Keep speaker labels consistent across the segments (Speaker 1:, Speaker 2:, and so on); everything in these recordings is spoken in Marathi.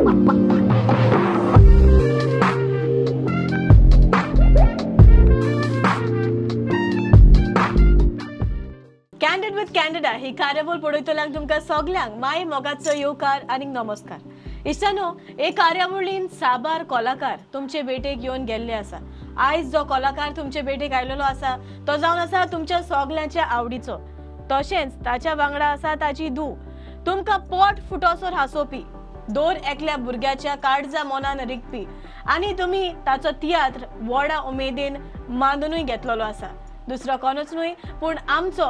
Speaker 1: कॅन्डिड विथ कॅन्डिडा ही कार्यावळ पळयतल्यांक तुमकां सगल्यांक माय मोगाचो येवकार आनी नमस्कार। इश्टानो, हे कार्यावळीन साबार कलाकार तुमचे भेटेक येवन गेल्ले आसा। आयज जो कलाकार तुमचे भेटेक आयलेलो आसा तो जावन आसा तुमच्या सगल्यांच्या आवडीचो। तशेंच ताच्या वांगडा आसा ताची धूव, तुमकां पोट फुटोसर हांसोवपी, दोर एकल्या भुरग्याच्या काळजा मनान रिगपी आनी तुमी ताचो तियात्र व्हडा उमेदीन मांडूनय घेतलेलो आसा। दुसरो कोणूच न्हय पूण आमचो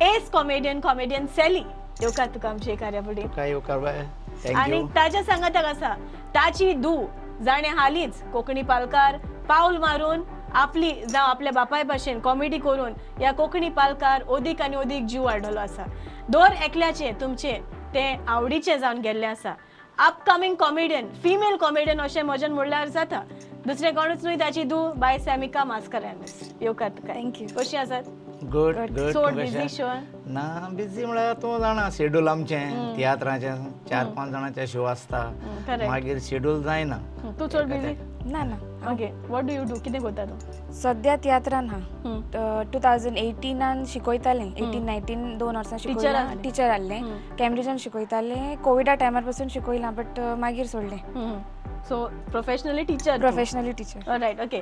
Speaker 1: एस कॉमेडियन सेली। येवकार तुका आमचे कार्यावळीक।
Speaker 2: काय येवकार बाय।
Speaker 1: आणि ताच्या सांगाताक आसा ताची धूव, जाणे हालींच कोंकणी पालकार पावल मारून आपली जावं आपल्या बापाय भाशेन कॉमेडी करून ह्या कोंकणी पालकार ओदीक आनी ओदीक जीव वाडलो आसा। दोर एकल्याचे तुमचे ते आवडीचे जावन गेल्ले आसा। अपकमिंग कॉमेडियन, फिमेल कॉमेडियन अशें म्हज्यान म्हणल्यार जाता। दुसरे कोणूच न्हय ताची धूव बाय सॅमिका मास्कारेन्हस। येवकार तुका।
Speaker 3: थँक्यू।
Speaker 1: कशी आसात?
Speaker 2: Good good.
Speaker 1: सोड बिझी शो
Speaker 2: ना बिझी म्हळ्यार तूं जाणा शेड्यूल आमचें तियात्राचें 4-5 जाणांचे शो आसता, मागीर शेड्यूल जायना।
Speaker 1: तूं चड बिझी?
Speaker 3: ना ना।
Speaker 1: Okay, what do you do? कितें करता तूं?
Speaker 3: सद्या तियात्रान हा। 2018 शिकयतालें, 18-19 2 वर्सां शिकयलें। टीचर आहलें, कॅम्ब्रिजान शिकयतालें। कोविडा टायमार पासून शिकयलां बट मागीर सोडलें।
Speaker 1: So professionally teacher?
Speaker 3: Professionally teacher.
Speaker 1: Right, okay.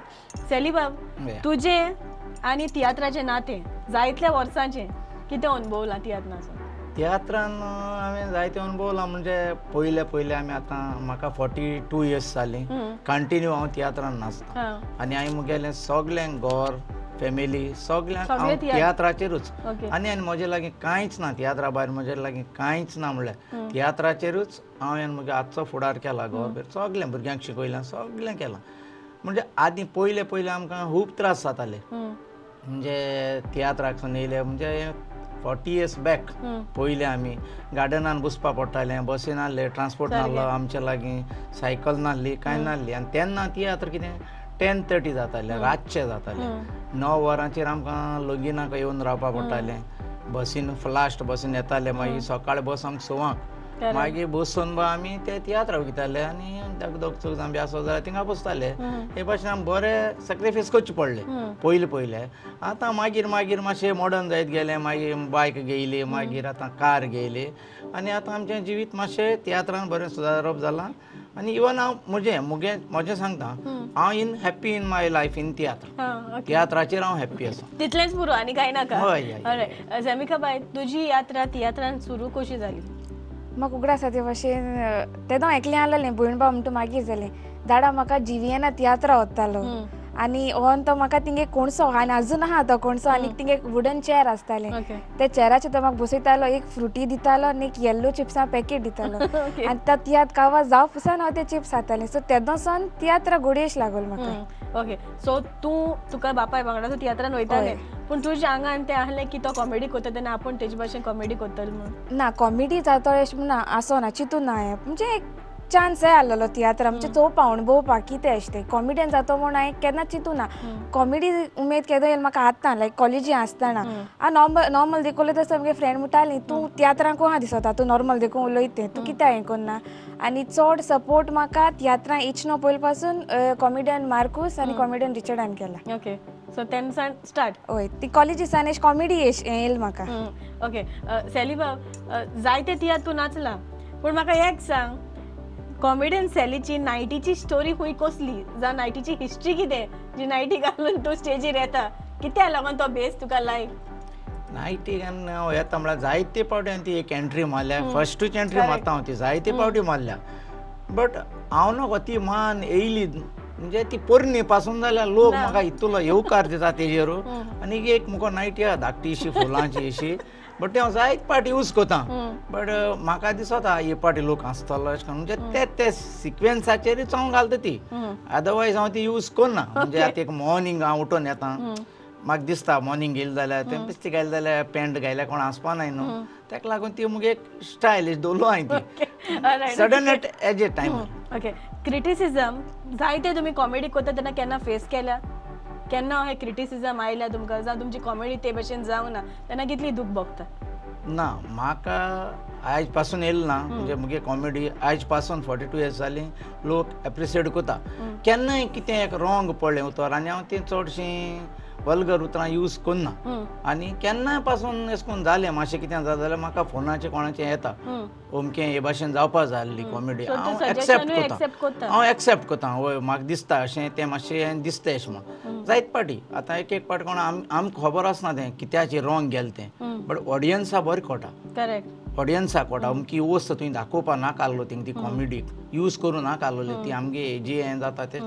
Speaker 1: सेली बाब, तुझे आनी तियात्राचे नाते जायतल्या वर्सांचे कितें अनुभवला तियात्राचो?
Speaker 2: तियात्रान हांवें जायते अनुभवला म्हणजे पयले आमी आतां म्हाका 42 इयर्स जालीं, कंटिन्यू हांव तियात्रान नाचता आनी हांवें मुगेलें सगळें घर फॅमिली सगळ्यांक हांव तियात्राचेरूच आनी म्हजे लागीं कांयच ना। तियात्रा भायर म्हजे लागीं कांयच ना म्हणल्यार तियात्राचेरूच हांवें मुगे आजचो फुडार केला। घर सगळें भुरग्यांक शिकयलें, सगळें केलां। म्हणजे आदी पयले आमकां खूब त्रास जाताले, म्हणजे तियात्राकसून येयले म्हणजे 40 इयर्स बॅक पयले आमी गार्डनान बसपा पडटालें, बसीन आहले, ट्रान्सपोर्ट नाहलो आमच्या लागीं, सायकल नाहली, कांय नाहली। आनी तेन्ना तियात्र कितें 10:30 जातालें, रातचें जातालें। 9 वरांचेर आमकां लोगिनाक येवन रावपा पडटालें। बसीन फ्लास्ट बसीन येताले, मागीर सकाळी बस आमकां 6:00, मागीर बसून आमी ते तियात्र वयताले आनी दोग चूग जावन बी आसत जाल्यार थिंगा बसताले। हे भाशेन आमकां बरें सॅक्रिफायस करचें पडलें पयले। आतां मागीर मातशें मॉडर्न जायत गेलें, मागीर बायक घेयली, मागीर आतां कार घेयली आनी आतां आमचें जिवीत मातशें तियात्रान बरें सुदारप जालां। आनी इवन हांव म्हजें सांगता, हांव happy in my life in तियात्र। तियात्राचेर हांव हॅप्पी आसा,
Speaker 1: तितलेंच पुरो आनी कांय नाका।
Speaker 2: हय।
Speaker 1: सॅमिका बाय, तुजी यात्रा तियात्रान सुरू कशी जाली?
Speaker 3: म्हाका उगडास आसा ते भाशेन तेदो एकलें आहलें, भयण भाव म्हणटा मागीर जालें। दाडा म्हाका जिवियेना तियात्रा वतालो आनी ओन तो म्हाका थिंगे कोणसो आनी अजून आहा तो कोणसो आनी थिंगे वुडन चेअर आसतालें। ते चेअराचेर तो म्हाका बसयतालो, एक फ्रुटी दितालो आनी एक येल्लो चिप्सां पॅकेट दितालो आनी त्या तियात्र कावा जाव पुसान हांव ते चिप्स खातालें। सो तेदोसान तियात्र घोडेश लागल म्हाका।
Speaker 1: ओके, सो तुका बापाय वांगडा तूं तियात्रान वयतालें, पूण तुज्या आंगान तें आहलें की तो कॉमेडी करता तेन्ना आपूण तेजे भाशेन कॉमेडी करतलो म्हणून?
Speaker 3: ना, कॉमेडी जातो अशें ना, आसो ना, चिंतून ना हांवें। म्हणजे एक चान्स आहलेलो तियात्र म्हणजे चोवपा अणभवपा कितें अशें तें कॉमेडियन जातो म्हूण हांवें केन्ना चिंतूं ना। कॉमेडी उमेद केदो येयला म्हाका आतां, लायक कॉलेजी आसतना हांव नॉर्मल देखून उलयता आसतना म्हगे फ्रेंड म्हणटालीं तूं तियात्रांक कोहा दिसता, तूं नॉर्मल देखून उलयतें, तूं कित्याक हें करना। आनी चड सपोर्ट म्हाका तियात्रां इचनो पयले पासून कॉमेडियन मार्कूस आनी कॉमेडियन रिचर्डान केला।
Speaker 1: ओके, सो तेन्ना स्टार्ट?
Speaker 3: हय, ती कॉलेजीसान एश कॉमेडी येयला म्हाका।
Speaker 1: ओके, सेली बाब, जायते तियात्र तूं नाचला, पूण म्हाका एक सांग, कॉमेडियन सेलीची नायटीची स्टोरी खूंय कसली, जावं नायटीची हिस्ट्री कितें जी नायटी घालून तूं स्टेजीर येता? कित्याक लागून तो बेस तुका लायक?
Speaker 2: नायटी हांव येता म्हळ्यार जायते फावटी हांवें ती एक एंट्री मारल्या, फस्टूच एंट्री मारता हांव ती, जायते फावटी मारल्या। बट हांव नको ती मान येयली म्हणजे ती पोरणी पासून जाल्यार लोक म्हाका इतलो येवकार दिता तेजेरू। आनी एक मुको नायटी आहा धाकटी अशी फुलांची अशी, बट ती हांव जायत पाटी यूज कोता। बट म्हाका दिसता हे पाटी लोक हांसतलो अशें करून, म्हणजे ते सिक्वेन्साचेरूच हांव घालता ती, अदरवायज हांव ती यूज करना। म्हणजे आतां एक मॉर्निंग हांव उठून येता, म्हाका दिसता मॉर्निंग येयलें जाल्यार तें बेश्टी घायलें जाल्यार पॅन्ट घायल्यार कोण हांसपा नाय न्हू, तेका लागून ती मुगे एक स्टायलिश दवरलो हांवें ती सडन एट ए टायम।
Speaker 1: ओके, क्रिटिसिजम जायते तुमी कॉमेडी करता तेन्ना केन्ना फेस केल्या? केन्ना हे क्रिटिसिजम आयल्या तुमकां, जावं तुमची कॉमेडी ते भशेन जावं ना तेन्ना कितली दूख भोगता?
Speaker 2: ना, म्हाका आयज पासून येयला ना म्हणजे मुगे कॉमेडी आयज पासून 42 इयर्स जाली लोक एप्रिशिएट कोता केन्नाय कितें एक रॉंग पडलें उतर आनी हांव तें चडशीं वल्गर उतरां यूज करना आनी केन्नाय पासून अशें करून जालें मातशें कितें जाता जाल्यार म्हाका फोनाचेर कोणाचें येता अमकें हे भाशेन जावपा जाय आसली कॉमेडी हांव एक्सेप्ट कोता हय म्हाका दिसता अशें तें मातशें दिसता अशें म्हण जायत पाटी आतां एक पाटी कोण आमकां खबर आसना तें कित्याचेर रॉंग गेलें तें बट ऑडियन्सा बरें कोटा
Speaker 1: करेक्ट
Speaker 2: ऑडियन्साक कोटा अमकी वस्त तुवें दाखोवपा नाका आसलो थिंग ती कॉमेडी यूज करूं नाका आसलोली ती आमगे जी हें जाता तें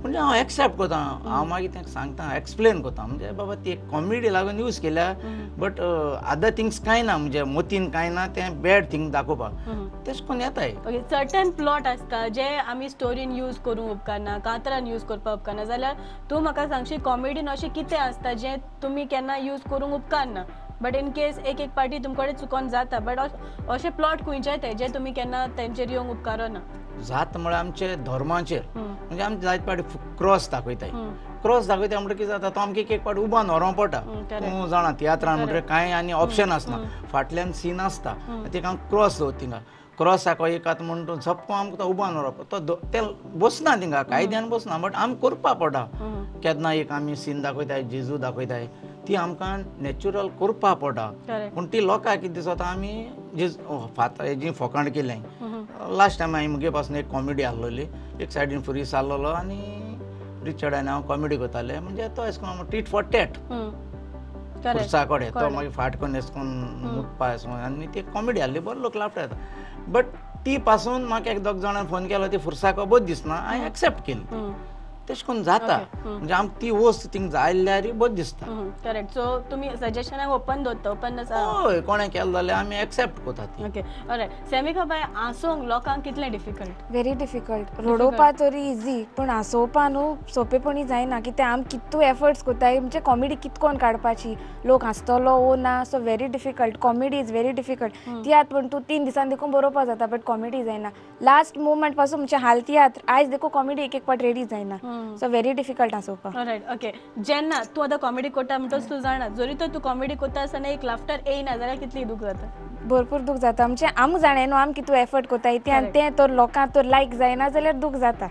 Speaker 2: म्हणजे हांव एक्सेप्ट कोता हांव मागीर तेंका सांगता एक्सप्लेन कोता म्हणजे बाबा ती कॉमेडी लागून यूज केल्या बट अदर थिंग्स कांय ना म्हणजे मोतीन कांय ना तें बॅड थिंग दाखोवपाक तेश कोन्न येताय
Speaker 1: ओके सर्टन प्लॉट आसता जे आमी स्टोरीन यूज करूंक उपकारना कांतरान यूज करपाक उपकारना जाल्यार तूं म्हाका सांगशी कॉमेडीन अशें कितें आसता जें तुमी केन्ना यूज करूंक उपकारना बट इन केस एक पाटी तुमकडे चुकोन जाता बट अशें प्लॉट खंयचे ते जे तुमी केन्ना तेंचेर येवंक उपकारना
Speaker 2: जात म्हळ्यार आमचे धर्माचेर म्हणजे आमचे जायत पाटी क्रॉस दाखयताय क्रॉस दाखयता म्हणटा कितें जाता तो आमकां एक पाटी उबान व्हरोंक पडटा तूं जाणा तियात्रान म्हणटा कांय आनी ऑप्शन आसना फाटल्यान सीन आसता तिका क्रॉस दवर थिंगा क्रॉस साको एक आतां म्हणटा झप्प आमकां तो उबान व्हरप तो तें बसना थिंगा कायद्यान बसना बट आमकां करपा पडटा केन्ना एक आमी सीन दाखयताय जेजू दाखयताय ती आमकां नॅचरल करपा पडटा पूण ती लोकांक कितें दिसता आमी जी फोकाण केलें लास्ट टायम हांवें मुगे पासून एक कॉमेडी आहलोली एक सायडीन फुरीस आहलोलो आनी रिचर्ड आनी हांव कॉमेडी करताले म्हणजे तो अशें करून टीट फॉर टॅट फुरसा कडेन तो मागीर फाट करून अशें करून मुतपा अशें आनी ती कॉमेडी आहली बरो लोक लावता येता बट ती पासून म्हाका एक दोग जाणां फोन केलो ती फुरसाको बरी दिसना हांवें एक्सेप्ट केली तशें करून जाता म्हणजे आमकां ती वस्त थिंग जाल्यार बरी दिसता
Speaker 1: करेक्ट सो तुमी सजेशनाक ओपन दवरता ओपन आसा
Speaker 2: हय कोणें केलें जाल्यार आमी एक्सेप्ट कोता ती
Speaker 1: ओके ऑलरायट सेमिका बाय आसोंक लोकांक कितलें डिफिकल्ट
Speaker 3: व्हेरी डिफिकल्ट रडोवपा तरी इजी पूण हांसोवपा न्हू सोंपेपणी जायना कित्याक आमी कितू एफर्ट्स कोत्ताय म्हणजे कॉमेडी कितकोन काडपाची लोक हांसतलो वो ना so very difficult comedy is very difficult tiatr पूण तूं 3 दिसान देखून बरोवपा जाता बट कॉमेडी जायना लास्ट मुवमेंट पासून म्हणजे हाल तियात्र आयज देखून कॉमेडी एक पाट रेडी जायना सो व्हेरी डिफिकल्ट आसोवपा
Speaker 1: रायट ओके जेन्ना तूं आतां कॉमेडी करता म्हणटच तूं जाणा जरी तर तूं कॉमेडी करता आसतना एक लाफ्टर येयना जाल्यार कितली दूख जाता
Speaker 3: भरपूर दूख जाता म्हणजे आमी जाणा न्हू आमी कितू एफर्ट कोत्ताय ते आनी तें तर लोकांक तर लायक जायना जाल्यार दूख जाता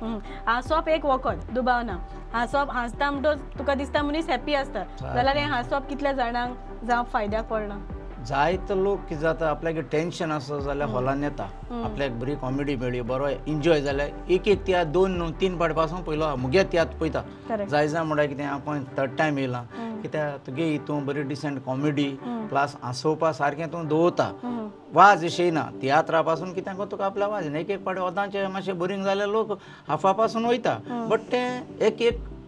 Speaker 1: हांसप एक वखद दुबावना हांसप हांसता म्हणटच तुका दिसता मनीस हॅप्पी आसता जाल्यार हें हांसप कितल्या जाणांक जावं फायद्याक पडना
Speaker 2: जायत लोक कितें जाता आपल्याक टेन्शन आसा जाल्यार हॉलान येता आपल्याक बरी कॉमेडी मेळ्ळी बरो एन्जॉय जाल्यार एक तियात्र 2 न्हू 3 पाट पासून पयलो मुगे तियात्र पळयता जाय म्हणल्यार कितें आपण थर्ड टायम येयला कित्याक तुगे हितून बरी डिसेंट कॉमेडी प्लस हांसोवपा सारकें तूं दवरता वाज अशें ना तियात्रा पासून कित्याक तुका आपल्या वाज एक पाटी वदांचें मातशें बोरींग जाल्यार लोक हाफा पासून वयता बट तें एक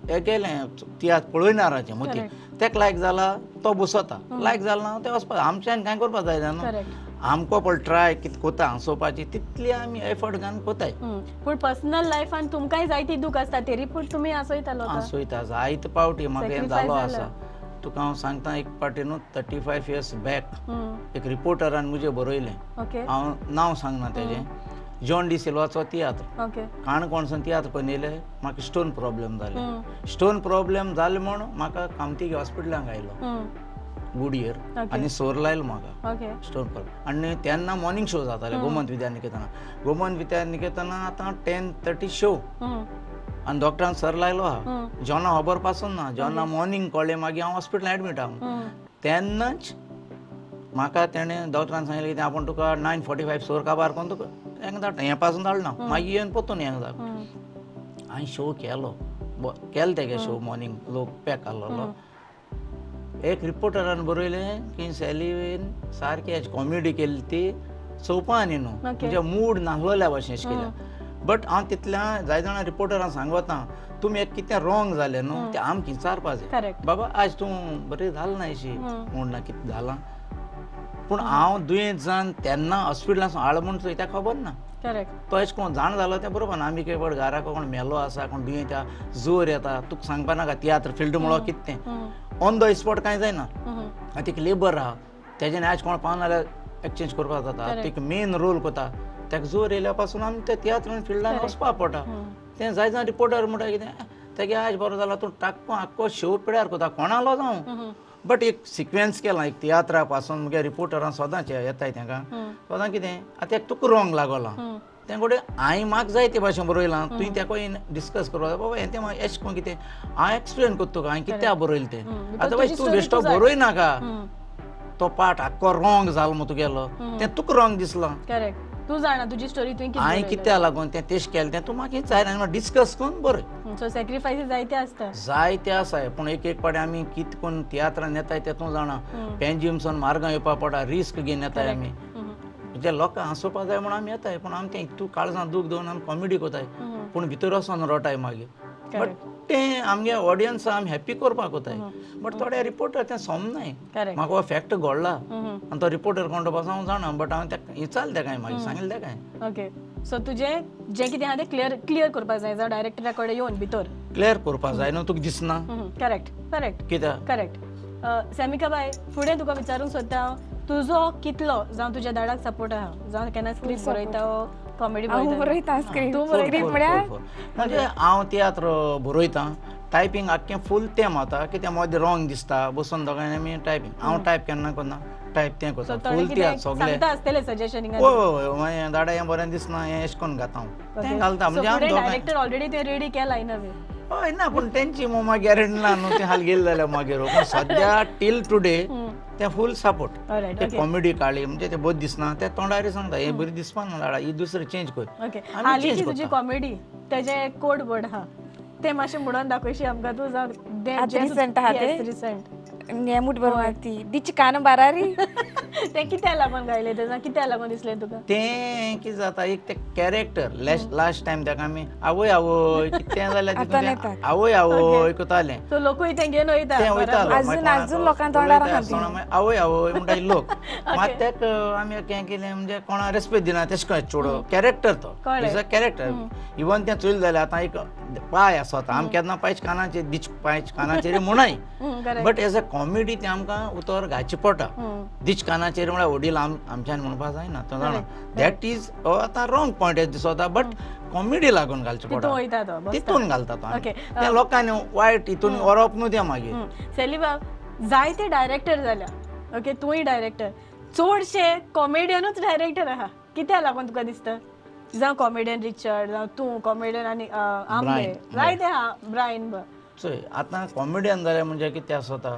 Speaker 2: हें केलें तियात्र पळयनाराचें मती तेका लायक जाला तो बसता लायक जालो ना तें वचपा आमच्यान कांय करपा जायना न्हू आमको पळय ट्राय कितें कोता हांसोवपाची तितली आमी एफर्ट घालून कोताय
Speaker 1: पूण पर्सनल लायफान तुमकांय जायती दूख आसता तरी पूण तुमी हांसयता
Speaker 2: हांसोयता जायत पावटी म्हाका हें जालो आसा तुका हांव सांगता एक पाटी न्हू 35 इयर्स बॅक एक रिपोर्टरान मुजे बरयलें हांव नांव सांगना तेजें जॉन डी सिल्वाचो तियात्र काणकोणसून तियात्र पळोवन येयले म्हाका स्टोन प्रॉब्लेम जाले स्टोन प्रॉब्लेम जाले म्हूण म्हाका कामतीगे हॉस्पिटलांत आयलो गुड इयर आनी सोर लायलो म्हाका स्टोन प्रॉब्लेम आनी तेन्ना मॉर्निंग शो जाताले गोमंत विद्यानिकेतना आतां 10:30 शो आनी डॉक्टरान सर लायलो आहा जॉना खबर पासून ना जॉना मॉर्निंग कळ्ळें मागीर हांव हॉस्पिटलांत एडमीट आहा तेन्नाच म्हाका तेणें डॉक्टरान सांगलें की आपूण तुका 9:45 सोर काबार करून तुका हेंगा धाडटा हें पासून धाडना मागीर येवन पोतून हेंगा धाड हांवें शो केलो तेगे शो मॉर्निंग लोक पॅक आहलोलो एक रिपोर्टरान बरयलें की सॅलीन सारकी हेची कॉमेडी केली ती चोवपा न्ही न्हू म्हणजे मूड नाहलोल्या भशेन अशें केल्या बट हांव तितल्या जाय जाणां रिपोर्टरान सांगता तुमी एक कितें रॉंग जालें न्हू तें आमकां विचारपा जाय बाबा आज तूं बरें जालें ना अशी म्हूण ना कितें जालां पूण हांव दुयेंत जावन तेन्ना हॉस्पिटलांत हाड म्हूण तेका खबर ना तो अशें कोण जाण जालो तें बरोबर ना आमी केवळ घरा कोण मेलो आसा कोण दुयेंत जोर येता तुका सांगपा नाका तियात्र फिल्ड म्हणून कितें तें ऑन द स्पॉट कांय जायना तिका लेबर आहा तेजें आयज कोण पावना जाल्यार एक्सचेंज करपाक जाता तिका मेन रोल कोता तेका जोर येयल्या पासून आमी त्या तियात्र फिल्डान वचपा पडटा तें जाय जावन रिपोर्टर म्हणटा कितें तेगे आयज बरो जालो तूं टाकपा आख्खो शो पिड्यार कोता कोणालो जावं बट एक सिक्वेन्स केला एक तियात्रा पासून मुगे रिपोर्टरां सदांचे येताय तांकां सदां कितें आतां एक तुका रॉंग लागला तें घोडे हांवें म्हाका जाय ते भाशेन बरयलां तुवें तेका डिस्कस करपा बाबा हें तें एशें कोन्न कितें हांव एक्सप्लेन करता तुका हांवें कित्याक बरयलें तें अदरवायज तूं बेश्टो बरोय नाका तो पार्ट आख्खो रॉंग जालो मग तुगेलो तें तुका रॉंग दिसलां
Speaker 1: करेक्ट तू जाणा तुजी स्टोरी तुवें
Speaker 2: हांवें कित्याक लागून तें तेश केलें तें तूं म्हाका जाय ना डिस्कस करून बरय
Speaker 1: सो सॅक्रिफायसीस जायते आसता
Speaker 2: जायते आसाय पूण एक एक पाटी आमी कित कोन्न तियात्रान येताय तें तूं जाणा पेंजिमसून मार्गां येवपा पडटा रिस्क घेवन येताय आमी म्हणजे लोकांक हांसोवपा जाय म्हणून आमी येताय पूण आमी तें तूं काळजां दूख दवरून आमी कॉमेडी कोताय पूण भितर वचोन रडटाय मागीर बट तें आमगे ऑडियन्स आमी हॅप्पी करपाक कोताय बट थोडे रिपोर्टर तें समनाय म्हाका हो फॅक्ट घडला आनी तो रिपोर्टर कोण पासून हांव जाणा बट हांवें तेका विचारलें तेका मागीर सांगलें तेका
Speaker 1: ओके सो तुजें जें कितें आहा तें क्लियर करपाक जाय जावं डायरेक्टरा कडेन येवन भितर
Speaker 2: क्लियर करपाक जाय न्हू तुका दिसना
Speaker 1: करेक्ट करेक्ट
Speaker 2: कित्याक
Speaker 1: करेक्ट सॅमिका बाय फुडें तुका विचारूंक सोदता हांव तुजो कितलो जावं तुज्या दाडाक सपोर्ट आहा जावं केन्ना स्क्रिप्ट बरयता कॉमेडी
Speaker 3: बरयता
Speaker 1: तूं
Speaker 3: स्क्रिप्ट म्हळ्यार
Speaker 2: म्हणजे हांव तियात्र बरयतां टायपींग आख्खें फूल तें माता कित्याक मदें रॉंग दिसता बसून दोगांयनी आमी टायपींग हांव टायप केन्ना करना टायप तें करता फूल तियात्र सगलें
Speaker 1: सांगता आसतलें सजेशनिंग
Speaker 2: हय मागीर दाडा हें बरें दिसना हें एशें करून घाता हांव तें घालता म्हणजे हांव
Speaker 1: डायरेक्टर ऑलरेडी ते रेडी केला इन अ वे
Speaker 2: हय ना पूण तेंची मागीर गॅरंटी ना न्हू तें हाल गेले जाल्यार मागीर पूण सद्या टील टुडे तें फूल सपोर्ट
Speaker 1: ऑलरायट
Speaker 2: ते कॉमेडी काडली म्हणजे तें बरें दिसना ते तोंडारी सांगता हें बरी दिसपा ना दाडा ही दुसरी चेंज कर
Speaker 1: ओके हालींची तुजी कॉमेडी तेजे कोड वर्ड आहा ते मातशें म्हणून दाखयशी आमकां तूं
Speaker 3: आतां recent आहा ते?
Speaker 1: रिसंट
Speaker 3: नेमूट बरोबर ती दिच कान बारारी
Speaker 1: तें कित्याक लागून गायलें तें कित्याक लागून दिसलें तुका
Speaker 2: तें कितें जाता एक ते कॅरेक्टर लास्ट टायम तेका आमी आवय आवय कितें जाल्यार तितून आवय आवय कोतालें
Speaker 1: सो लोकूय तें घेवन वयता
Speaker 2: तें वयतालो
Speaker 3: अजून लोकांक तोंडार आहा
Speaker 2: मागीर आवय आवय म्हणटा लोक मात तेका आमी हें केलें म्हणजे कोणा रेस्पेक्ट दिना तेशें कशें चोडो कॅरेक्टर तो इज अ कॅरेक्टर इवन तें चोयलें जाल्यार आतां एक पाय आसा आमी केन्ना पांच कानाचेर दिच पांच कानाचेर म्हणूय बट एज अ कॉमेडी तें आमकां उतर घालचें पडटा दिच कानाचेर म्हळ्यार वडील आमच्यान म्हणपा जायना तो जाणा दॅट इज आतां रॉंग पॉयंट दिसता बट कॉमेडी लागून घालचें पडटा तितून घालता तो आमी. त्या लोकांनी वायट हितून व्हरप न्हू तें मागीर
Speaker 1: सेलिबा जायते डायरेक्टर जाल्या ओके तूंय डायरेक्टर चडशे कॉमेडियनूच डायरेक्टर आहा कित्याक लागून तुका दिसता जावं कॉमेडियन रिचर्ड जावं तूं कॉमेडियन आनी आमले जायते आहा ब्रायन
Speaker 2: चोय आतां कॉमेडियन जालें म्हणजे कितें आसता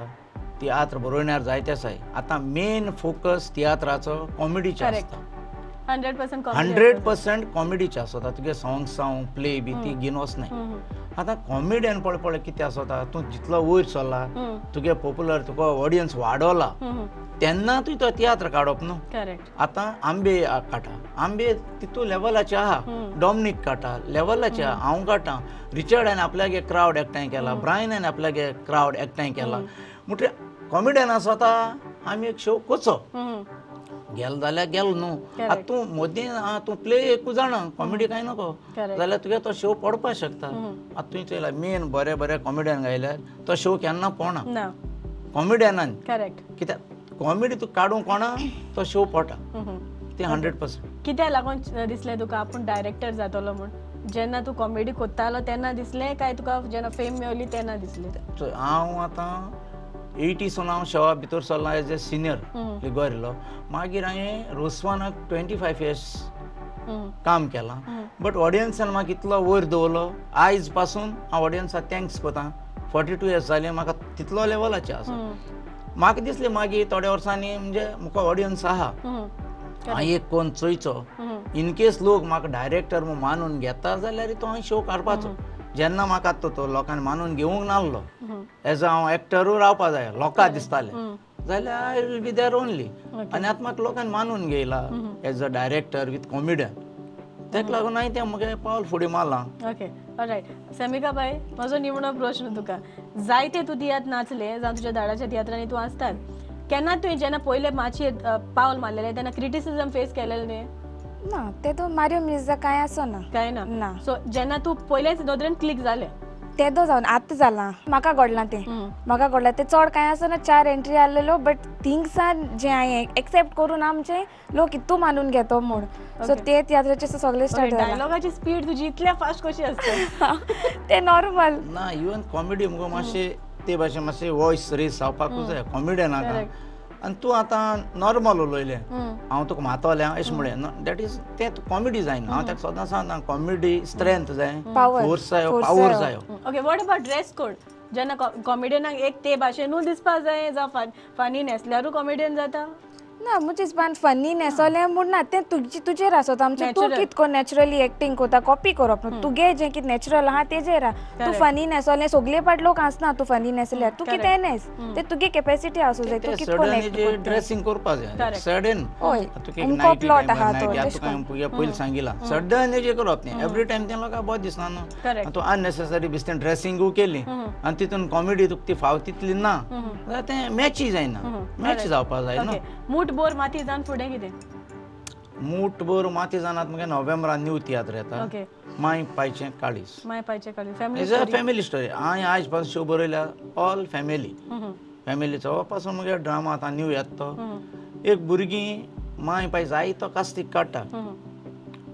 Speaker 2: तियात्र बरोवण्यार जायते आसाय आतां मेन फोकस तियात्राचो कॉमेडीचेर आसता 100% कॉमेडीचें आसता तुगे सॉंग्स जावं प्ले बी ती घेवन वचनाय आतां कॉमेडियन पळय कितें आसता तूं जितलो वयर सरला तुगे पॉप्युलर तुका ऑडियन्स वाडवला तेन्ना तुवें तो तियात्र काडप न्हू आतां आंबे काडटा आंबे तितू लेवलाचे आहा डॉमिनीक काडटा लेवलाचे आहा हांव काडटा रिचर्डान आपल्यागे क्रावड एकठांय केला ब्रायनान आपल्यागे क्रावड एकठांय केला म्हणटरी कॉमेडियन आसता आमी एक शो कोचो गेलो जाल्यार गेलो न्हू आतां तूं मोदी तूं प्ले एकू जाणा कॉमेडी कांय नको जाल्यार तुगे तो शो पडपाक शकता आतां तुवें चोयला मेन बरे बरे कॉमेडियन गायल्यार तो शो केन्ना पडना कॉमेडियनान कित्याक कॉमेडी तूं काडूंक कोणा तो शो पडटा ते 100%
Speaker 1: कित्याक लागून दिसलें तुका आपूण डायरेक्टर जातलो म्हूण जेन्ना तूं कॉमेडी कोत्तालो तेन्ना दिसलें काय तुका जेन्ना फेम मेळ्ळी तेन्ना दिसलें
Speaker 2: हांव आतां 80 हांव शोआ भितर सरला एज ए सिनियर लिगोर येयलो मागीर हांवें रोसवानाक 25 इयर्स काम केलां बट ऑडियन्सान म्हाका इतलो वयर दवरलो आयज पासून हांव ऑडियन्साक थँक्स कोता 42 इयर्स जालीं म्हाका तितलो लेवलाचें आसा म्हाका दिसलें मागीर थोड्या वर्सांनी म्हणजे म्हाका ऑडियन्स आहा हांव एक कोण चोयचो इन केस लोक म्हाका डायरेक्टर म्हूण मानून घेता जाल्यार तो हांवें शो काडपाचो जेन्ना म्हाका तो लोकांनी मानून घेवंक नासलो एज हांव एक्टरूय रावपा जाय लोकांक दिसतालें जाल्यार I will be there only आनी आतां म्हाका लोकांनी मानून घेयला as a director with comedian तेका लागून हांवें तें म्हगे पावल फुडें मारलां
Speaker 1: ओके ऑलरायट समिका बाय म्हजो निमणो प्रश्न तुका जायते तूं तियात्र नाचले जावं तुज्या दाडाच्या तियात्रांनी तूं आसतात केन्ना तुवें जेन्ना पयले माचयेर पावल मारलेलें तेन्ना क्रिटिसिजम फेस केलेलें न्ही
Speaker 3: ना ते तो मारियो मिर्झा काय आसना
Speaker 1: काय ना सो जेन्ना तूं पयलेच नदरेन क्लिक जालें
Speaker 3: तेदो जावन आतां जालां म्हाका घडलां तें म्हाका घडलां तें चड कांय आसना 4 एंट्री आसलेलो बट थिंग्सान जें हांवें एक्सेप्ट करून आमचे लोक इतू मानून घेतो म्हूण सो ते तियात्राचे सगळे स्टार्ट जाला
Speaker 1: डायलॉगाची स्पीड तुजी इतल्या फास्ट कशी आसता
Speaker 3: ते नॉर्मल
Speaker 2: ना इवन कॉमेडी मुगो मातशें ते भाशेन मातशें वॉयस रेस जावपाकूच जाय कॉमेडियनाक आनी तूं आतां नॉर्मल उलयलें हांव तुका मातोलें अशें म्हणलें दॅट इज तें कॉमेडी जायना हांव ताका सदां सांगता कॉमेडी स्ट्रेंथ जाय फोर्स जायो पावर जायो
Speaker 1: okay what about dress code जेन्ना कॉमेडियनाक एक ते भाशेनूय दिसपा जाय जावं फनी न्हेसल्यारूय कॉमेडियन जाता
Speaker 3: ना मुझे हिसपान फनी नेसोलें म्हूण ना तें तुजेर आसता आमचें तूं कितको नॅचरली एक्टींग कोता कॉपी करप तुगे जें कितें नॅचरल आहा तेजेर तूं फनी नेसोलें सगळे पाट लोक आसना तूं फनी नेसल्यार तू कितें नेस ते तुगे कॅपॅसिटी आसूं जाय तूं कितको
Speaker 2: ड्रेसिंग करपा जाय सडन
Speaker 3: हय
Speaker 2: तुका एक नायटी तुका पयलीं सांगिलां सडन हेजें करप न्ही एवरी टायम तें लोकांक बरें दिसना न्हू तूं अननेसेसरी बिस्तें ड्रेसिंगूय केली आनी तितून कॉमेडी तुका ती फाव तितली ना जाल्यार तें मॅची जायना मॅच जावपा जाय न्हू
Speaker 1: मूठ बोर माती जावन फुडें कितें
Speaker 2: मूठ बोर माती जानात मुगे नोव्हेंबरान न्यू तियात्र येता माय पायचें काळीस
Speaker 1: माय पायचें काळीस
Speaker 2: इज अ फॅमिली स्टोरी हांवें आयज पासून शो बरयल्या ऑल फॅमिलीचो पासून मुगे ड्रामा आतां न्यू येता तो एक भुरगीं माय पाय जायतो कास्तीक काडटा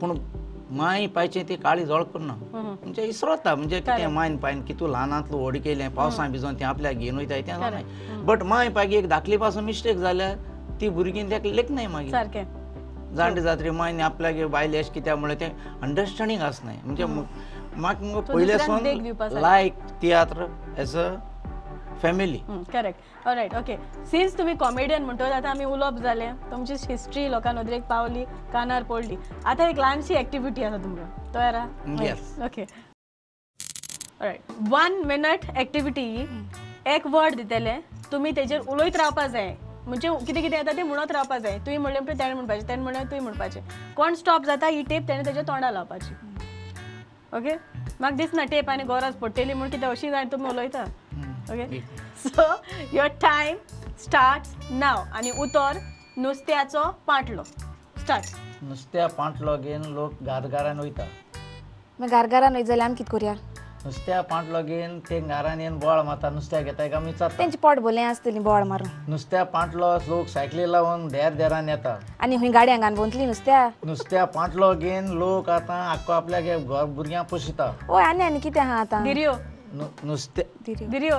Speaker 2: पूण माय पायचें ती काळी जळ करना म्हणजे इसरोता म्हणजे कितें मायन पायन कितू ल्हानांतलो व्हड केलें पावसां भिजोन तें आपल्याक घेवन वयता तें जालें बट माय पायकी एक धाकली पासून मिस्टेक जाल्यार ती भुरगीं तेका लेखनाय मागीर
Speaker 1: सारकें
Speaker 2: जाणटे जात्री मायन आपल्याक बायले अशें कित्याक म्हळ्यार तें अंडरस्टँडींग आसनाय म्हणजे म्हाका पयलेसून लायक तियात्र as a family
Speaker 1: correct alright okay since तुमी कॉमेडियन म्हणटत आतां आमी उलोवप जालें तुमची हिस्ट्री लोकां नदरेक पावली कानार पडली आतां एक ल्हानशी एक्टिविटी आसा तुमकां तयार आहा ओके ऑलरायट 1 मिनट एक्टिविटी एक वर्ड दितले तुमी तेजेर उलयत रावपा जाय म्हणजे कितें कितें येता तें म्हणत रावपा जाय तुवें म्हणलें म्हणटा तेणें म्हणपाचें तेणें म्हणलें तुवें म्हणपाचें कोण स्टॉप जाता ही टेप तेणें तेज्या तोंडार लावपाची ओके म्हाका दिसना टेप आनी गरज पडटली म्हूण कितें अशी जाय तुमी उलयता okay so your time starts now आनी उतर नुस्त्याचो पांटलो स्टार्ट
Speaker 2: नुस्त्या पांटलो घेवन लोक घारान वयता
Speaker 3: मागीर गारगारान वयत जाल्यार आमी कितें करया
Speaker 2: नुस्त्या पांटलो घेवन ते घारान येवन बोळ मारता नुस्त्या घेता काय आमी चालता
Speaker 3: तेंची पोट भोलें आसतलीं बोवाळ मारून
Speaker 2: नुस्त्या पांटलो लोक सायकली लावन देरान येता
Speaker 3: आनी खंय गाडी हांगान बोंतली
Speaker 2: नुस्त्या पांटलो घेवन लोक आतां आख्खो आपल्या घर भुरग्यांक पोशिता
Speaker 3: ओय आनी कितें आहा आतां
Speaker 1: दिरयो
Speaker 2: नुस्तें
Speaker 1: दिरयो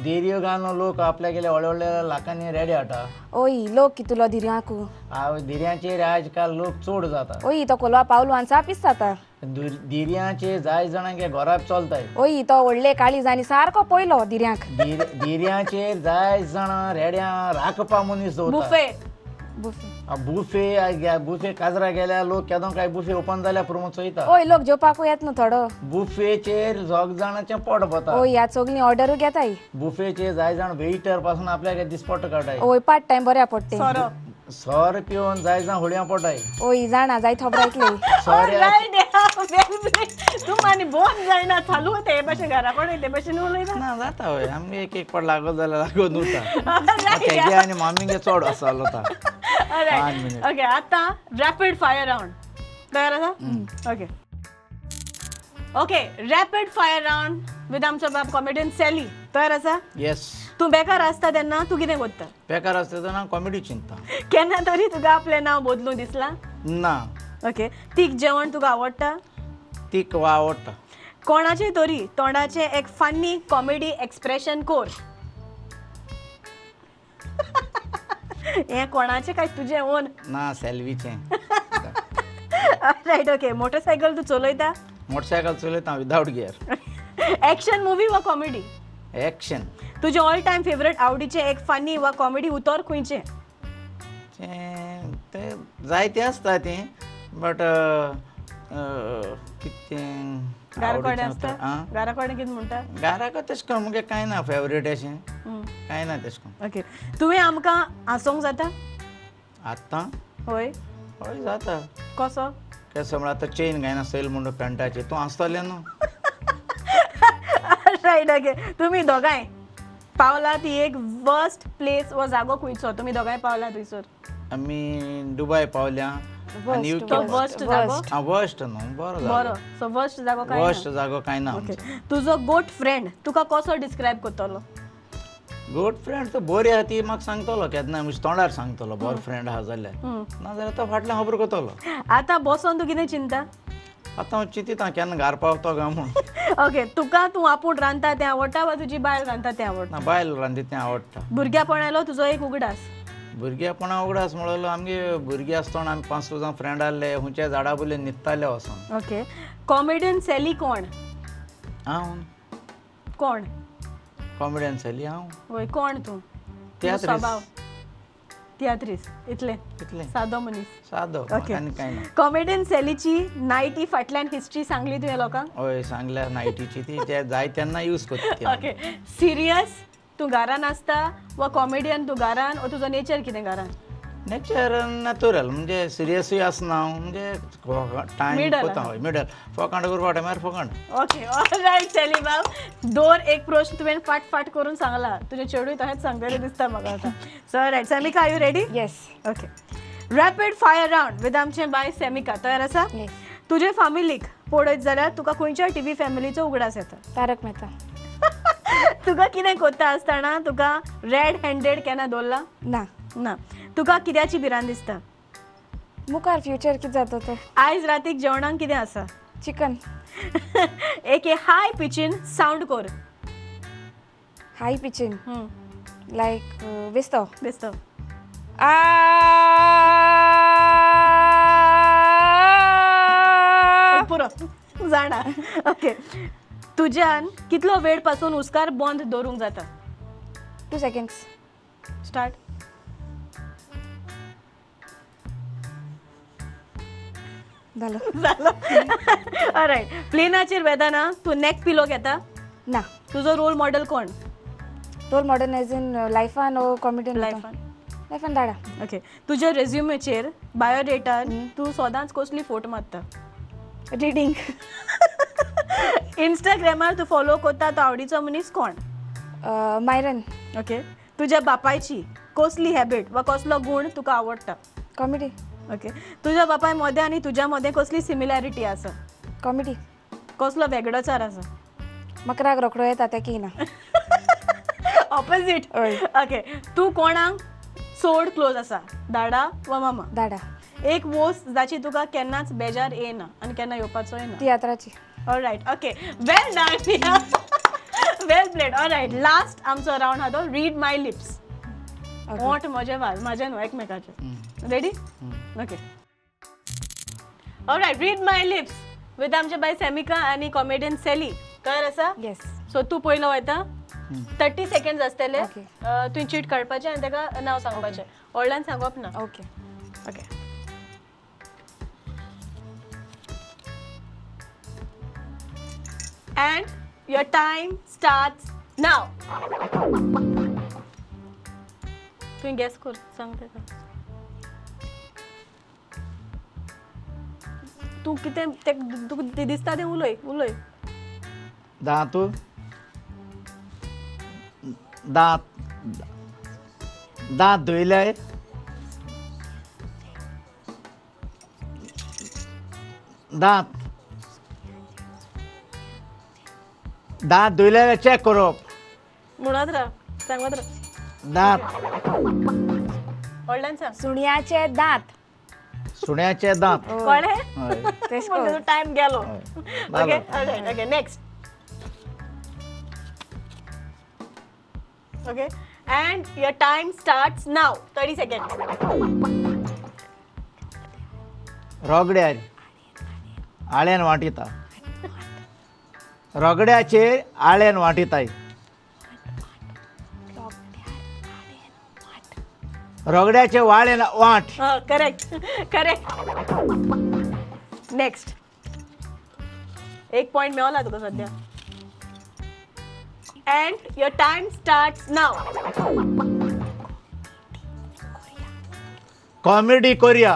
Speaker 2: देरयो घालून लोक आपल्या गेले व्हडल्या व्हडल्या लाखांनी रेडी हाडटा
Speaker 3: ओय लोक कितलो दिर्याकू
Speaker 2: दिर्यांचेर आज काल लोक चड जाता
Speaker 3: ओय तो कोलवा पावलो आनी चापीस जाता
Speaker 2: दिर्यांचे जाय जाणांगे घरात चलताय
Speaker 3: ओय तो व्हडले काळीज आनी सारको पयलो दिर्यांक
Speaker 2: दिर्यांचेर जाय जाणां रेड्या राखपा मनीस दवरता बुफे काजरा गेल्या लोक केदो काय बुफे ओपन जाल्यार पुरो चोयता
Speaker 3: ओय लोक जेवपाकूय येत न्हू थोडो
Speaker 2: बुफेचेर जोग जाणांचें पोट भरता
Speaker 3: ओय ह्या सगळीं ऑर्डरू घेताय
Speaker 2: बुफेचेर जाय जाण वेटर पासून आपल्याक दिसपट्ट काडटाय
Speaker 3: ओय पार्ट टायम बऱ्या पडटे
Speaker 2: सोर पिवन जाय जाण होळ्या पोटाय
Speaker 3: ओय जाणा जाय थोबरायतले
Speaker 1: तूं आनी बोन जायना चालू ते भाशेन घरा कोण ते भाशेन उलयता
Speaker 2: ना जाता हय आमगे एक पाट लागत जाल्यार लागत उरता तेगे आनी मामीगे चड चलता
Speaker 1: ओके आतां रॅपीड फायर राउंड तयार आसा okay okay rapid fire round with आमचो बाब कॉमेडियन सॅली तयार आसा
Speaker 2: येस
Speaker 1: तूं बेकार आसता तेन्ना तूं कितें करता
Speaker 2: बेकार आसता तेन्ना कॉमेडी चिंतता
Speaker 1: केन्ना तरी तुका आपलें नांव बदलूं दिसलां
Speaker 2: ना
Speaker 1: ओके तीख जेवण तुका आवडटा
Speaker 2: तीख आवडटा
Speaker 1: कोणाचे तरी तोंडाचें एक फनी कॉमेडी एक्सप्रेशन कोर हें कोणाचें काय तुजें ओन
Speaker 2: ना सेल्वीचें
Speaker 1: रायट ओके मोटरसायकल तूं चलयता
Speaker 2: मोटरसायकल चलयता विदाउट गियर
Speaker 1: एक्शन मुवी वा कॉमेडी
Speaker 2: एक्शन
Speaker 1: तुजें ऑल टायम फेवरेट आवडीचें एक फनी वा कॉमेडी उतर खंयचें
Speaker 2: ते जायते आसता ती बट कितें
Speaker 1: घाराकोडे आसता घाराकोडे कितें म्हणटा
Speaker 2: घाराक तशें करून मुगे कांय ना फेवरेट अशें कांय ना तशें करून
Speaker 1: ओके तुवें आमकां हांसोंक जाता
Speaker 2: आतां
Speaker 1: हय
Speaker 2: हय जाता
Speaker 1: कसो
Speaker 2: कसो म्हळ्यार आतां चेन घायना सेल म्हणून पॅन्टाचे तूं हांसतलें न्हू
Speaker 1: रायट ओके तुमी दोगांय पावला ती एक वर्स्ट प्लेस वा जागो खंयचो तुमी दोगांय पावला थंयसर
Speaker 2: आमी दुबय पावल्या आनी यूके
Speaker 1: वर्स्ट जागो
Speaker 2: वर्स्ट न्हू बरो
Speaker 1: बरो सो वर्स्ट जागो काय
Speaker 2: वर्स्ट जागो कांय ना
Speaker 1: तुजो गोट फ्रेंड तुका कसो डिस्क्रायब करतलो
Speaker 2: गुड फ्रेंड तो बरी आहा ती म्हाका सांगतलो केन्ना म्हज्या तोंडार सांगतलो बरो फ्रेंड आहा जाल्यार नाजाल्यार तो फाटल्यान खबर करतलो
Speaker 1: आतां बसोन तूं कितें चिंता
Speaker 2: आतां हांव चिंतिता केन्ना घार पावतो काय म्हूण.
Speaker 1: ओके, तुका तूं आपूण रांदता तें आवडटा वा तुजी बायल रांदता तें आवडटा?
Speaker 2: ना बायल रांदता तें आवडटा.
Speaker 1: भुरग्यापणालो तुजो एक उगडास?
Speaker 2: भुरगेपणा उगडास म्हणलो आमगे भुरगीं आसतना आमी 5-6 जाण फ्रेंड आहले, खंयच्या झाडा बोले न्हिदताले वचोन.
Speaker 1: ओके, कॉमेडियन सेली कोण?
Speaker 2: हांव
Speaker 1: कोण?
Speaker 2: कॉमेडियन सेली हांव.
Speaker 1: वय कोण तूं?
Speaker 2: तियात्रीस.
Speaker 1: स्वभाव? तियात्रीस इतले
Speaker 2: इतलें
Speaker 1: सादो मनीस.
Speaker 2: सादो
Speaker 1: ओके.
Speaker 2: आनी कांय ना.
Speaker 1: कॉमेडियन सेलीची नायटी फाटल्यान हिस्ट्री सांगली तुवें लोकांक?
Speaker 2: हय सांगल्यार नायटीची ती जे जाय तेन्ना यूज करता.
Speaker 1: ओके, सिरियस तूं घरान आसता वा कॉमेडियन तूं घरान वा तुजो नेचर कितें घरान?
Speaker 2: नेचर नॅचरल म्हणजे सिरियसूय आसना हांव म्हणजे टायम
Speaker 1: Middle
Speaker 2: कोता हय मिडल फकांड करपा टायमार फकांड.
Speaker 1: ओके, ऑलरायट सेली बाब. दोन एक प्रश्न तुवें फाट करून सांगला. तुजें चेडूय तशेंच सांगतलें दिसता म्हाका आतां. So right, Semika are you ready?
Speaker 3: Yes.
Speaker 1: Okay, rapid fire round with आमचे बाय सेमिका. तयार आसा?
Speaker 3: येस.
Speaker 1: तुजे फॅमिलीक पळयत जाल्यार तुका खंयच्या टीव्ही फॅमिलीचो उगडास येता?
Speaker 3: तारक मेहता.
Speaker 1: तुका कितें कोत्ता आसतना तुका रेड हँडेड केन्ना दवरला?
Speaker 3: ना.
Speaker 1: ना. तुका कित्याची भिरांत दिसता?
Speaker 3: मुखार फ्युचर कितें जाता तो?
Speaker 1: आयज रातीक जेवणाक कितें आसा?
Speaker 3: चिकन.
Speaker 1: एक हाय पिचीन साऊंड कोर.
Speaker 3: हाय पिचीन लायक वेस्तो.
Speaker 1: बेस्तो. पुरो जाणा. ओके, तुज्यान कितलो वेळ पासून उस्कार बंद दवरूंक जाता?
Speaker 3: 2 seconds.
Speaker 1: स्टार्ट.
Speaker 3: जालो.
Speaker 1: ऑलरायट, प्लेनाचेर वेदाना तूं नॅक पिलो घेता?
Speaker 3: ना.
Speaker 1: तुजो रोल मॉडेल कोण?
Speaker 3: रोल मॉडर्न एज इन लायफान ओ कॉमेडियन?
Speaker 1: लायफान.
Speaker 3: लायफान धाडा.
Speaker 1: ओके, तुज्या रेज्युमेचेर बायोडेटार तूं सदांच कसली फोट मारता?
Speaker 3: रिडींग.
Speaker 1: इंस्टाग्रामार तूं फॉलो करता तो आवडीचो मनीस कोण?
Speaker 3: मायरन.
Speaker 1: ओके, तुज्या बापायची कसली हॅबिट वा कसलो गुण तुका आवडटा?
Speaker 3: कॉमेडी.
Speaker 1: ओके, तुज्या बापाय मदें आनी तुज्या मदें कसली सिमिलॅरिटी आसा?
Speaker 3: कॉमेडी.
Speaker 1: कसलो वेगळोचार आसा?
Speaker 3: म्हाका राग रोखडो येता तें ना.
Speaker 1: ऑपोजीट.
Speaker 3: हय.
Speaker 1: ओके, तूं कोणाक चड क्लोज आसा, दाडा वा मामा?
Speaker 3: धाडा.
Speaker 1: एक वोस्त जाची तुका केन्नाच बेजार येना आनी केन्ना येवपाचोय ना?
Speaker 3: तियात्राची.
Speaker 1: ऑलरायट. ओके, वेल डन. वेल प्लेड. ऑलरायट, लास्ट आमचो राउंड हा तो रीड माय लिप्स. ओंठ म्हजे वाल म्हाजे न्हू एकमेकाचे. Ready? Okay. Alright, read my lips with आमचे बाय सेमिका आनी कॉमेडियन सेली. तयार आसा?
Speaker 3: येस.
Speaker 1: सो तूं पयलो वयता. 30 सेकंड्स आसतले.
Speaker 3: Okay.
Speaker 1: तुवें चीट काडपाचें आनी ताका नांव सांगपाचें. व्हडल्यान सांगप ना.
Speaker 3: Okay.
Speaker 1: Okay. And your time starts now. तुवें गॅस कर, सांग ताका. तूं कितें तुका दिसता तें उलय.
Speaker 2: दांत दांत दांत धुयले. दांत दांत धुयले चॅक करप.
Speaker 1: म्हणत राव, सांगत राव.
Speaker 2: दांत
Speaker 1: व्हडल्यान सांग.
Speaker 3: सुणयाचे दांत.
Speaker 2: सुण्याचे दांत.
Speaker 1: कळ्ळें?
Speaker 2: हय.
Speaker 3: तेच
Speaker 1: म्हणजे टाइम गेलो.
Speaker 2: हय.
Speaker 1: Okay, alright. Okay, next. Okay, and your time starts now. 30 seconds.
Speaker 2: रोगड्यार आळ्यान वांटिता. रोगड्याचेर आळ्यान वांटिताय. रोगड्याचे वाळेन वांट.
Speaker 1: करेक्ट. नेक्स्ट. 1 पॉइंट मेळला तुका सध्या. And your time starts now.
Speaker 2: Comedy कोरिया.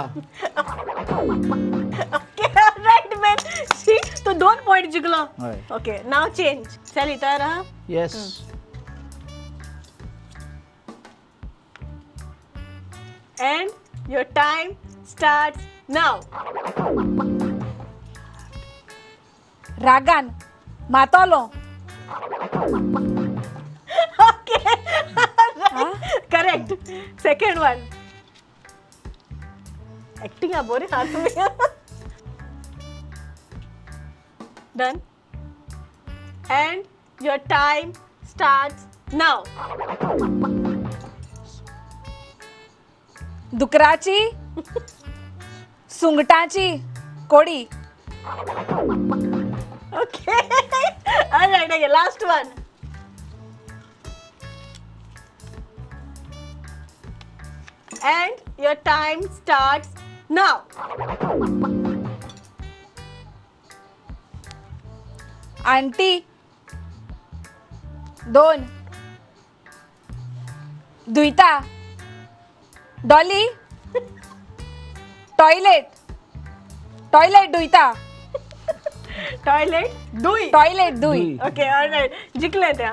Speaker 1: Okay, right man. See, तू 2 पॉइंट जिंकलो.
Speaker 2: हय.
Speaker 1: ओके, नाव चेंज. चल इथं राहा.
Speaker 2: Yes.
Speaker 1: And your time starts now.
Speaker 3: रागान मातोलो.
Speaker 1: Okay. Correct. Second one. Acting बरे हा तुम्ही. Done. And your time starts now.
Speaker 3: डुकराची सुंगटाची कोडी.
Speaker 1: Okay. All right. Okay. Last one. And your time starts now.
Speaker 3: Aunty 2 दुईता डॉली टॉयलेट दुईता
Speaker 1: Toilet. Dui.
Speaker 3: टॉयलेट दुई.
Speaker 1: Okay. All right. जिंकले त्या.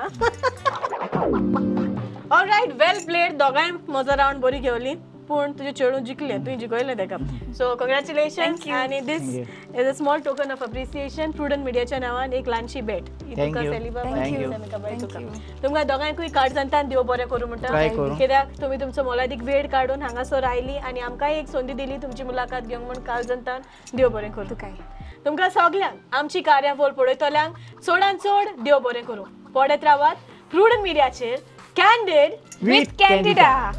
Speaker 1: All right. Well played. दोघांनी मजा राउंड बरी घेवली. पूण तुझे चेडूं जिंकले. तुवें जिखयलें तेका. So congratulations. And this is a small token of appreciation. Prudent Mediaच्या नावान एक ल्हानशी भेट.
Speaker 2: Thank you. Thank you.
Speaker 1: तुमकां दोघांकूय कार्ड जाणटान देव बरें करूं म्हणटा.
Speaker 2: Try करूं.
Speaker 1: कित्याक तुमी तुमचो मोलादीक वेळ काडून हांगासर आयली आनी आमकांय एक संदी दिली तुमची मुलाखत घेवंक म्हण कार्ड जाणटान देव बरें करूं.
Speaker 3: काय
Speaker 1: तुमकां सगल्यांक आमची कार्यावळ पळयतल्यांक चडांत चड देव बरें करूं. पळयत रावात प्रुडंट मिडियाचेर कॅन्डिड
Speaker 3: विथ कॅन्डिडा.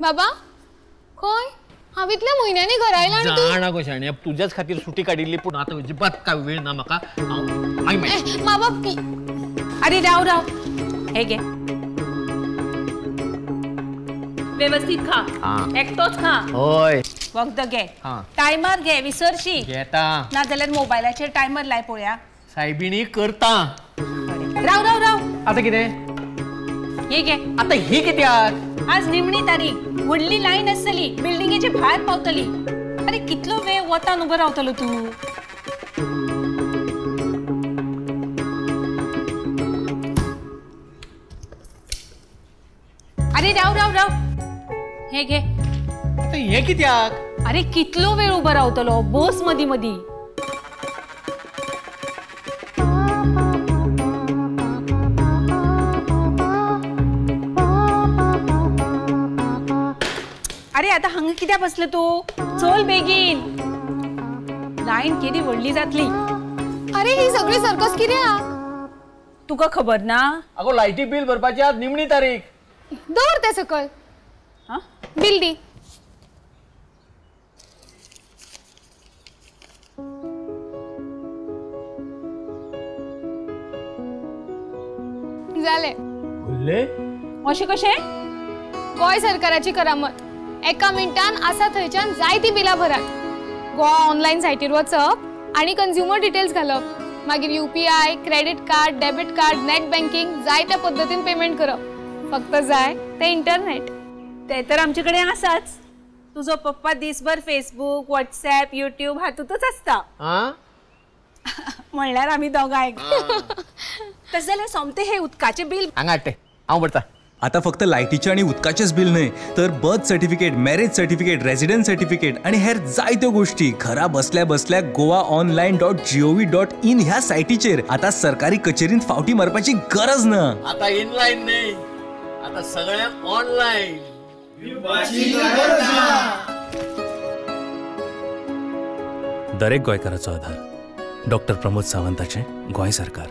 Speaker 4: बाबा खंय हांव इतल्या म्हयन्यांनी घरा आयला आनी तूं
Speaker 5: जाणा गो शाण्या तुझ्याच खातीर सुटी काडिल्ली पूण आतां अजिबात काय वेळ ना म्हाका
Speaker 4: बाबा
Speaker 6: अरे राव हे घे व्यवस्थित खा एकटोच खा
Speaker 5: होय
Speaker 6: वखद घे
Speaker 5: हा.
Speaker 6: टायमार घे विसरशी
Speaker 5: घेता
Speaker 6: नाजाल्यार मोबायलाचेर टायमर लाय पळोवया.
Speaker 5: सायबिणी करता
Speaker 6: राव
Speaker 5: आता कितें
Speaker 6: हे घे
Speaker 5: आता ही कित्याक
Speaker 6: आज निमणी तारीख व्हडली लायन आसतली बिल्डिंगेचे भायर पावतली. अरे कितलो वेळ वतान उबो रावतलो तूं. अरे राव हे घे.
Speaker 5: आता हे कित्याक
Speaker 6: अरे कितलो वेळ उबो रावतलो बस मदी मदी. अरे आता हांगा कित्याक बसलो तू चल बेगीन लायन केदी व्हडली जातली.
Speaker 4: अरे ही सगळी सर्कस कित्याक
Speaker 6: तुका खबर ना.
Speaker 5: अगो लायटी बिल भरपाची आज निमणी तारीख.
Speaker 4: दवर ते सकल
Speaker 6: हा?
Speaker 4: बिल दी. जाले
Speaker 6: अशें कशें
Speaker 4: गोंय सरकाराची करामत. एका मिनिटान आसा थंयच्यान जायती बिलां भरात. गोवा ऑनलायन सायटीर वचप आनी कंज्युमर डिटेल्स घालप. मागीर UPI, credit card, debit card, net banking जाय त्या पद्दतीन पेमेंट करप. फक्त जाय ते इंटरनेट.
Speaker 6: ते तर आमचे कडेन आसाच. तुजो पप्पा दिसभर फेसबुक व्हॉट्सॲप युट्यूब हातूंतच आसता. म्हणल्यार आमी दोगांय. तशें जाल्यार सोमते हे उदकाचे बिल
Speaker 5: हांगा हाडटे हांव भरता.
Speaker 7: आता फक्त लायटीचे आणि उदकाचेच बिल न्हय तर birth certificate, marriage certificate, residence certificate आणि हेर जायत्यो गोष्टी घरा बसल्या बसल्या goaonline.gov.in ह्या सायटीचेर आता सरकारी कचेरीत फावटी मारपाची गरज ना.
Speaker 5: आता इनलाईन नाही आता सगळ्या ऑनलाईन.
Speaker 8: दरेक गोंयकाराचो आधार डॉक्टर प्रमोद सावंताचें गोंय सरकार.